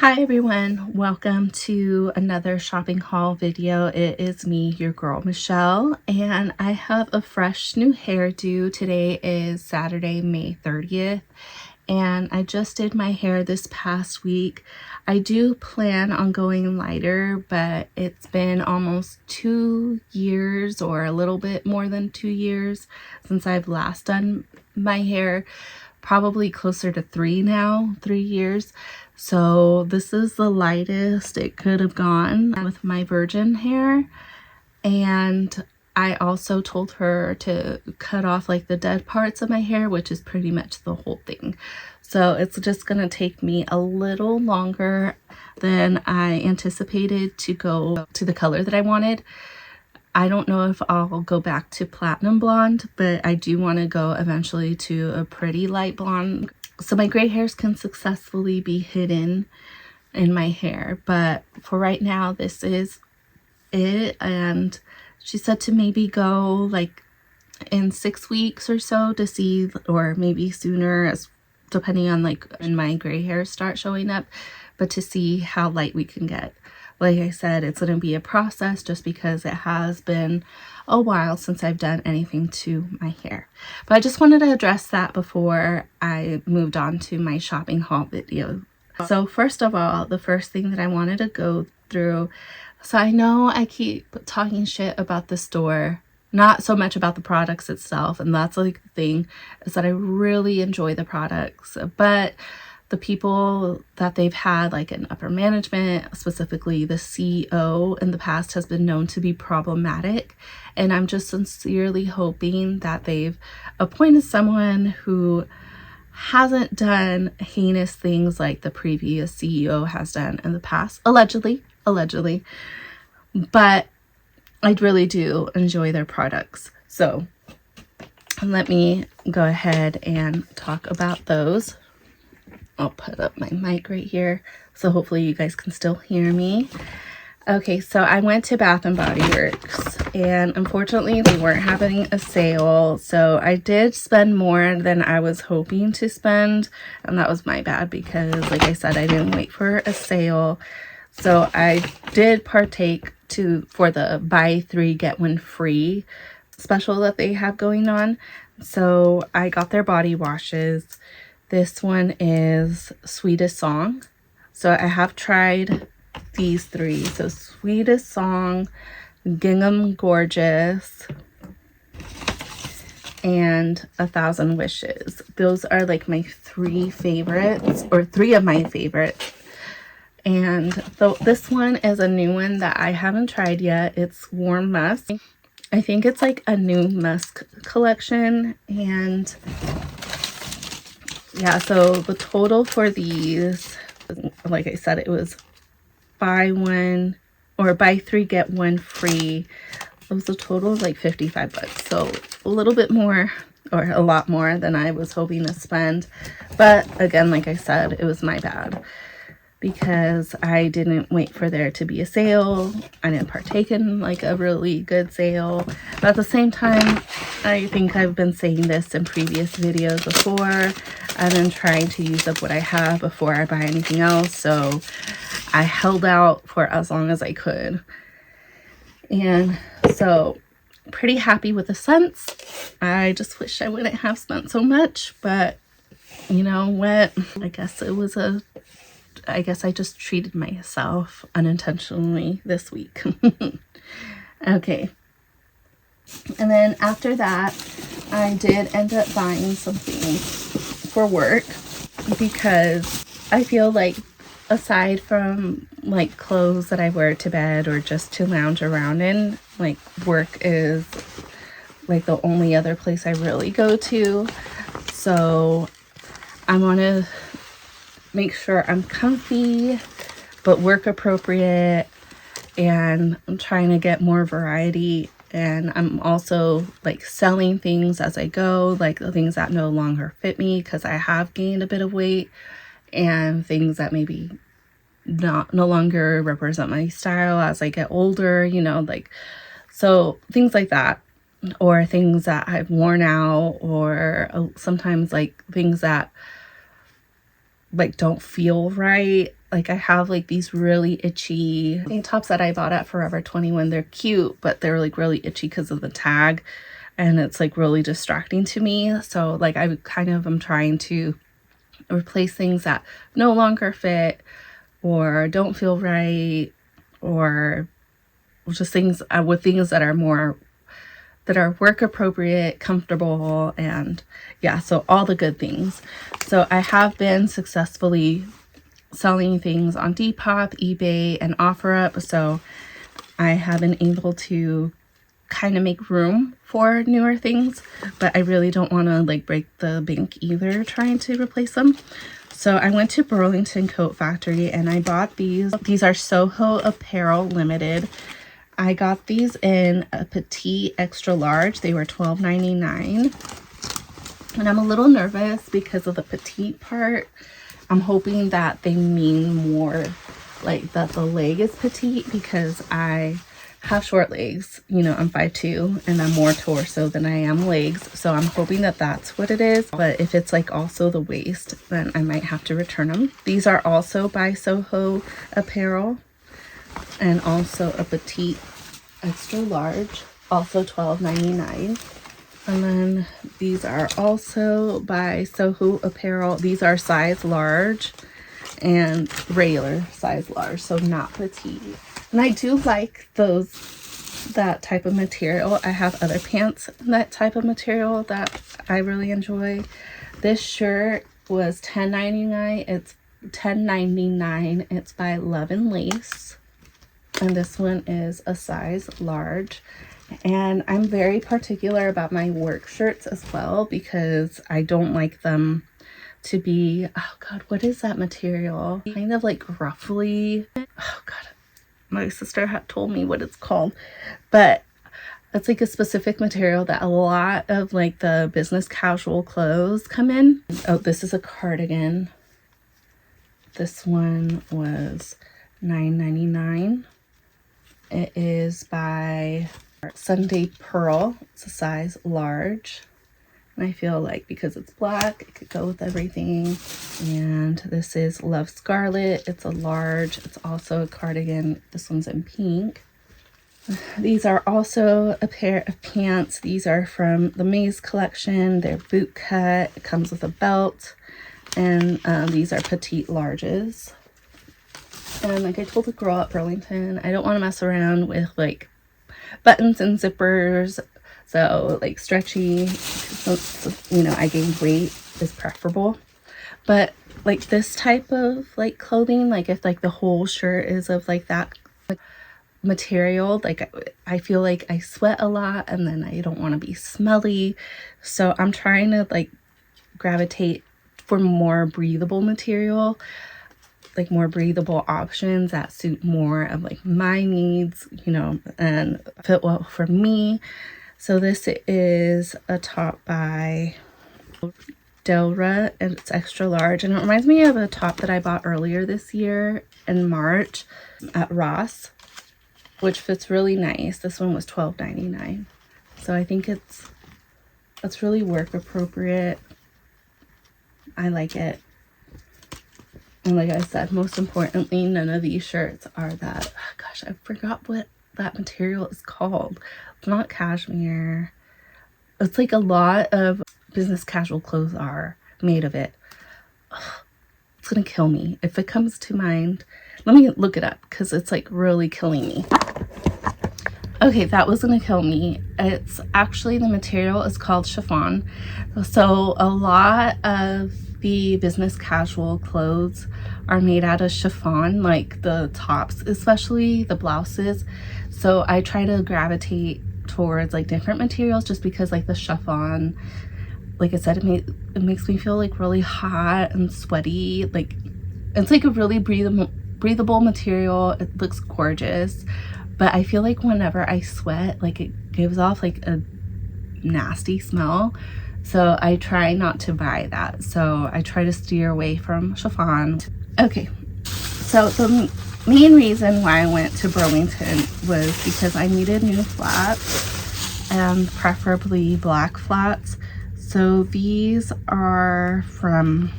Hi everyone, welcome to another shopping haul video. It is me, your girl Michelle, and I have a fresh new hairdo. Today is Saturday, May 30th, and I just did my hair this past week. I do plan on going lighter, but it's been almost 2 years or a little bit more than 2 years since I've last done my hair. Probably closer to 3 now, 3 years. So this is the lightest it could have gone with my virgin hair. And I also told her to cut off like the dead parts of my hair, which is pretty much the whole thing. So it's just gonna take me a little longer than I anticipated to go to the color that I wanted. I don't know if I'll go back to platinum blonde, but I do want to go eventually to a pretty light blonde so my gray hairs can successfully be hidden in my hair. But for right now, this is it. And she said to maybe go like in 6 weeks or so to see, or maybe sooner, as depending on like when my gray hairs start showing up, but to see how light we can get. Like I said, it's going to be a process just because it has been a while since I've done anything to my hair. But I just wanted to address that before I moved on to my shopping haul video. So first of all, the first thing that I wanted to go through, so I know I keep talking shit about the store, not so much about the products itself, and that's like the thing, is that I really enjoy the products, but the people that they've had like in upper management, specifically the CEO in the past, has been known to be problematic. And I'm just sincerely hoping that they've appointed someone who hasn't done heinous things like the previous CEO has done in the past, allegedly. But I really do enjoy their products. So let me go ahead and talk about those. I'll put up my mic right here so hopefully you guys can still hear me. Okay, so I went to Bath and Body Works, and unfortunately they weren't having a sale, so I did spend more than I was hoping to spend, and that was my bad because, like I said, I didn't wait for a sale. So I did partake for the buy 3 get 1 free special that they have going on. So I got their body washes. This one is Sweetest Song. So I have tried these 3. So Sweetest Song, Gingham Gorgeous, and 1,000 Wishes. Those are like my 3 favorites, or 3 of my favorites. And so this one is a new one that I haven't tried yet. It's Warm Musk. I think it's like a new musk collection, and yeah, so the total for these, like I said, it was buy 3 get 1 free. It was a total of like 55 bucks. So a little bit more, or a lot more than I was hoping to spend. But again, like I said, it was my bad because I didn't wait for there to be a sale. I didn't partake in like a really good sale. But at the same time, I think I've been saying this in previous videos before. I've been trying to use up what I have before I buy anything else. So I held out for as long as I could. And so pretty happy with the scents. I just wish I wouldn't have spent so much, but you know what? I guess I just treated myself unintentionally this week. Okay. And then after that, I did end up buying some things for work because I feel like aside from like clothes that I wear to bed or just to lounge around in, like work is like the only other place I really go to. So I want to make sure I'm comfy but work appropriate, and I'm trying to get more variety. And I'm also like selling things as I go, like the things that no longer fit me because I have gained a bit of weight, and things that maybe no longer represent my style as I get older, you know, like, so things like that, or things that I've worn out, or sometimes like things that like don't feel right. like I have like these really itchy tank tops that I bought at Forever 21. They're cute, but they're like really itchy because of the tag, and it's like really distracting to me. So like I kind of am trying to replace things that no longer fit or don't feel right, or just things with things that are more work appropriate, comfortable, and yeah, so all the good things. So I have been successfully selling things on Depop, eBay, and OfferUp. So I have been able to kind of make room for newer things, but I really don't want to like break the bank either trying to replace them. So I went to Burlington Coat Factory and I bought these. These are Soho Apparel Limited. I got these in a petite extra large. They were $12.99. And I'm a little nervous because of the petite part. I'm hoping that they mean more like that the leg is petite, because I have short legs. You know, I'm 5'2" and I'm more torso than I am legs. So I'm hoping that that's what it is. But if it's like also the waist, then I might have to return them. These are also by Soho Apparel, and also a petite extra large, also $12.99. And then these are also by Soho Apparel. These are size large and regular size large, so not petite. And I do like that type of material. I have other pants in that type of material that I really enjoy. This shirt was $10.99. It's $10.99. It's by Love and Lace. And this one is a size large. And I'm very particular about my work shirts as well, because I don't like them to be, oh God, what is that material? Kind of like ruffly. Oh God, my sister had told me what it's called, but it's like a specific material that a lot of like the business casual clothes come in. Oh, this is a cardigan. This one was $9.99. It is by Sunday Pearl. It's a size large. And I feel like because it's black, it could go with everything. And this is Love Scarlet. It's a large. It's also a cardigan. This one's in pink. These are also a pair of pants. These are from the Maze collection. They're boot cut. It comes with a belt. And these are petite larges. And like I told the girl at Burlington, I don't want to mess around with like buttons and zippers. So like stretchy, you know, I gained weight is preferable. But like this type of like clothing, like if like the whole shirt is of like that material, like I feel like I sweat a lot and then I don't want to be smelly. So I'm trying to like gravitate for more breathable material, like more breathable options that suit more of like my needs, you know, and fit well for me. So this is a top by Delra, and it's extra large, and it reminds me of a top that I bought earlier this year in March at Ross, which fits really nice. This one was $12.99. So I think it's really work appropriate. I like it. And like I said, most importantly, none of these shirts are that, oh gosh, I forgot what that material is called. It's not cashmere. It's like a lot of business casual clothes are made of it. Ugh, it's gonna kill me. If it comes to mind, let me look it up because it's like really killing me. Okay, that was gonna kill me. It's actually, the material is called chiffon. So a lot of the business casual clothes are made out of chiffon, like the tops, especially the blouses. So I try to gravitate towards like different materials just because like the chiffon, like I said, it makes me feel like really hot and sweaty. Like it's like a really breathable material. It looks gorgeous, but I feel like whenever I sweat, like it gives off like a nasty smell. So I try not to buy that. So I try to steer away from chiffon. Okay, so the main reason why I went to Burlington was because I needed new flats, and preferably black flats. So these are from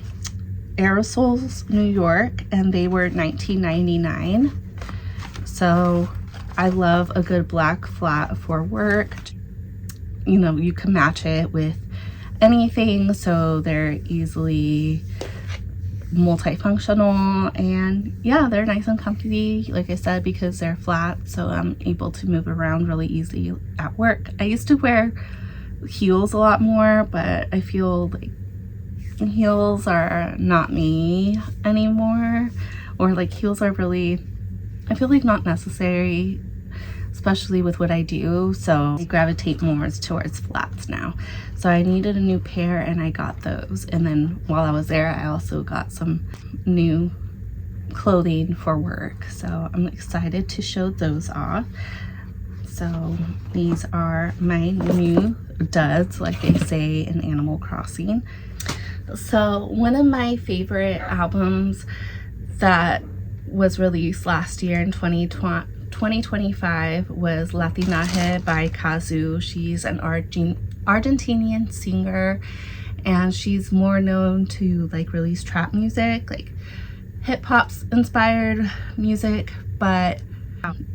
Aerosols New York, and they were $19.99. So I love a good black flat for work. You know, you can match it with anything, so they're easily multifunctional, and yeah, they're nice and comfy, like I said, because they're flat, so I'm able to move around really easy at work. I used to wear heels a lot more, but I feel like heels are not me anymore, or like heels are really, I feel like, not necessary, especially with what I do, so I gravitate more towards flats now. So I needed a new pair and I got those, and then while I was there I also got some new clothing for work, so I'm excited to show those off. So these are my new duds, like they say in Animal Crossing. So one of my favorite albums that was released last year in 2025 was Latinaje by Cazzu. She's an Argentinian singer, and she's more known to like release trap music, like hip-hop inspired music, but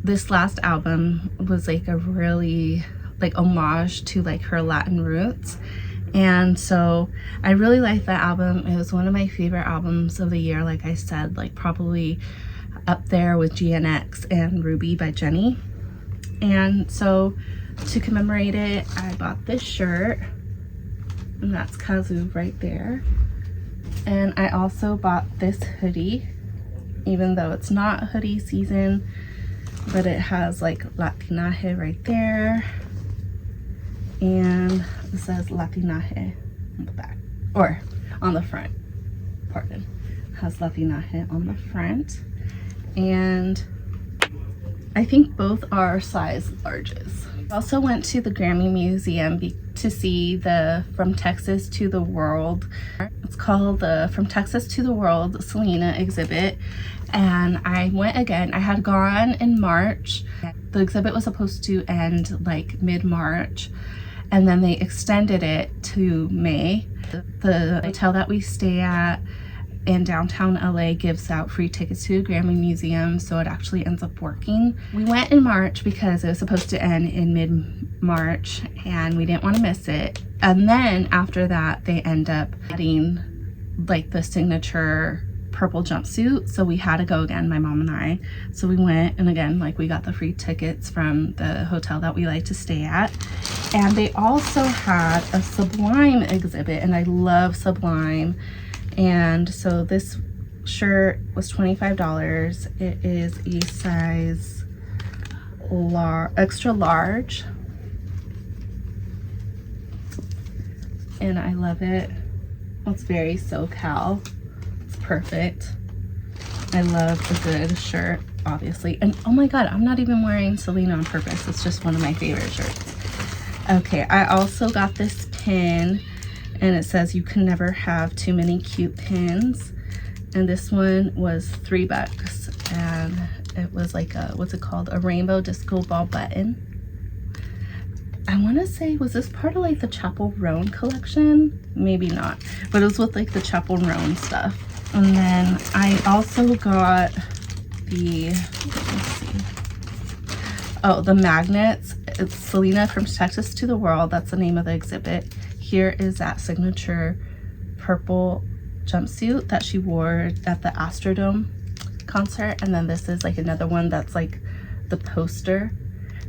this last album was like a really like homage to like her Latin roots. And so I really liked that album. It was one of my favorite albums of the year, like I said, like probably up there with GNX and Ruby by Jenny. And so to commemorate it, I bought this shirt, and that's Cazzu right there. And I also bought this hoodie, even though it's not hoodie season, but it has like Latinaje right there, and it says Latinaje on the back, or on the front, pardon. It has Latinaje on the front, and I think both are size larges. I also went to the Grammy Museum to see the From Texas to the World. It's called the From Texas to the World Selena exhibit, and I went again. I had gone in March. The exhibit was supposed to end like mid-March, and then they extended it to May. The hotel that we stay at in downtown LA gives out free tickets to the Grammy Museum, so it actually ends up working. We went in March because it was supposed to end in mid-March and we didn't want to miss it. And then after that, they end up adding like the signature purple jumpsuit, so we had to go again, my mom and I. So we went, and again, like, we got the free tickets from the hotel that we like to stay at. And they also had a Sublime exhibit, and I love Sublime. And so this shirt was $25. It is a size extra large, and I love it. It's very SoCal. It's perfect. I love a good shirt, obviously. And oh my god, I'm not even wearing Selena on purpose. It's just one of my favorite shirts. Okay, I also got this pin, and it says you can never have too many cute pins. And this one was $3, and it was like a, what's it called, a rainbow disco ball button. I want to say, was this part of like the Chapel Roan collection? Maybe not, but it was with like the Chapel Roan stuff. And then I also got the, let's see, oh, the magnets. It's Selena From Texas to the World. That's the name of the exhibit. Here is that signature purple jumpsuit that she wore at the Astrodome concert, and then this is like another one that's like the poster.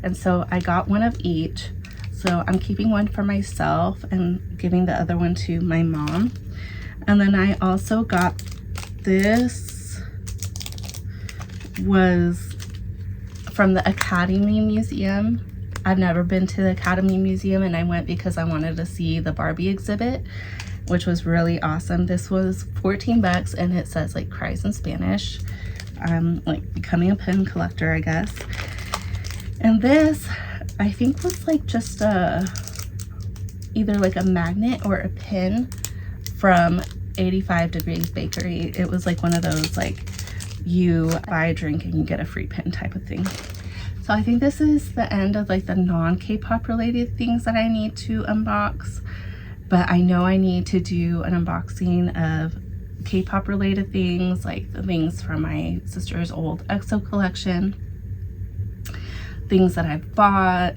And so I got one of each, so I'm keeping one for myself and giving the other one to my mom. And then I also got this, was from the Academy Museum. I've never been to the Academy Museum, and I went because I wanted to see the Barbie exhibit, which was really awesome. This was $14, and it says like cries in Spanish. I'm like becoming a pin collector, I guess. And this, I think, was like just a, either like a magnet or a pin from 85 Degrees Bakery. It was like one of those, like, you buy a drink and you get a free pin type of thing. So I think this is the end of like the non-K-pop related things that I need to unbox, but I know I need to do an unboxing of K-pop related things, like the things from my sister's old EXO collection, things that I've bought,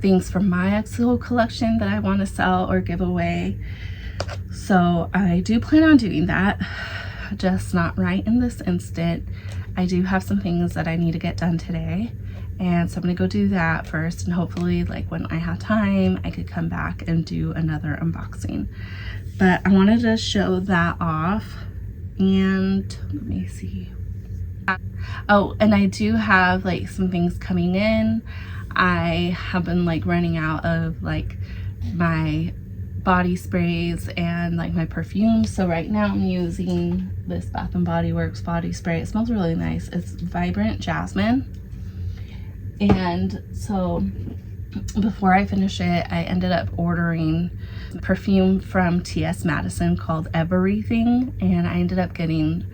things from my EXO collection that I want to sell or give away. So I do plan on doing that, just not right in this instant. I do have some things that I need to get done today, and so I'm gonna go do that first, and hopefully like when I have time I could come back and do another unboxing. But I wanted to show that off, and let me see. Oh, and I do have like some things coming in. I have been like running out of like my body sprays and like my perfumes, so right now I'm using this Bath and Body Works body spray. It smells really nice. It's Vibrant Jasmine, and so before I finish it, I ended up ordering perfume from T.S. Madison called Everything, and I ended up getting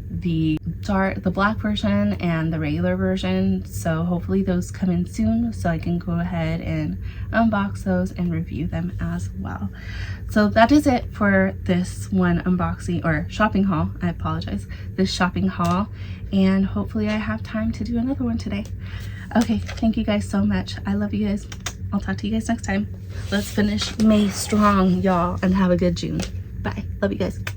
the black version and the regular version, so hopefully those come in soon so I can go ahead and unbox those and review them as well. So that is it for this one unboxing or shopping haul. I apologize, this shopping haul, and hopefully I have time to do another one today. Okay, thank you guys so much. I love you guys. I'll talk to you guys next time. Let's finish May strong, y'all, and have a good June. Bye. Love you guys.